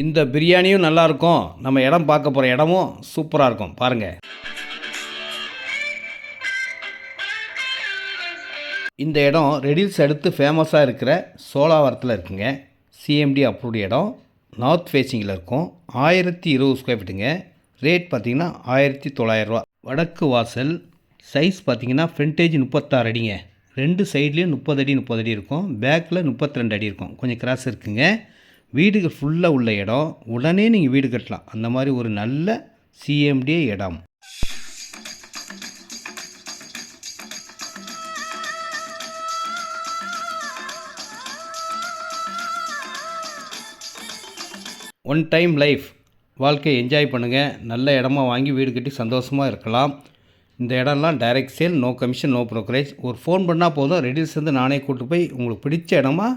இந்த பிரியாணியும் நல்லாயிருக்கும். நம்ம இடம் பார்க்க போகிற இடமும் சூப்பராக இருக்கும். பாருங்கள், இந்த இடம் ரெடில்ஸ் அடுத்து ஃபேமஸாக இருக்கிற சோலாவரத்தில் இருக்குங்க. சிஎம்டி அப்ரூவ்டு இடம். நார்த் ஃபேஸிங்கில் இருக்கும். 1020 ஸ்கொயர் ஃபீட்டுங்க. ரேட் பார்த்திங்கன்னா 1900 ரூபா. வடக்கு வாசல். சைஸ் பார்த்திங்கன்னா ஃப்ரண்டேஜ் 36 அடிங்க. 2 சைட்லேயும் 30 அடி 30 அடி இருக்கும். பேக்கில் 32 அடி இருக்கும். கொஞ்சம் கிராஸ் இருக்குங்க. வீடுகள் ஃபுல்லாக உள்ள இடம். உடனே நீங்கள் வீடு கட்டலாம். அந்த மாதிரி ஒரு நல்ல சிஎம்டி இடம். ஒன் டைம் லைஃப் வாழ்க்கையை என்ஜாய் பண்ணுங்கள். நல்ல இடமா வாங்கி வீடு கட்டி சந்தோஷமாக இருக்கலாம். இந்த இடம்லாம் direct sale, no commission, no brokerage. ஒரு ஃபோன் பண்ணால் போதும், ரெடில்ஸ் வந்து நானே கூப்பிட்டு போய் உங்களுக்கு பிடிச்ச இடமா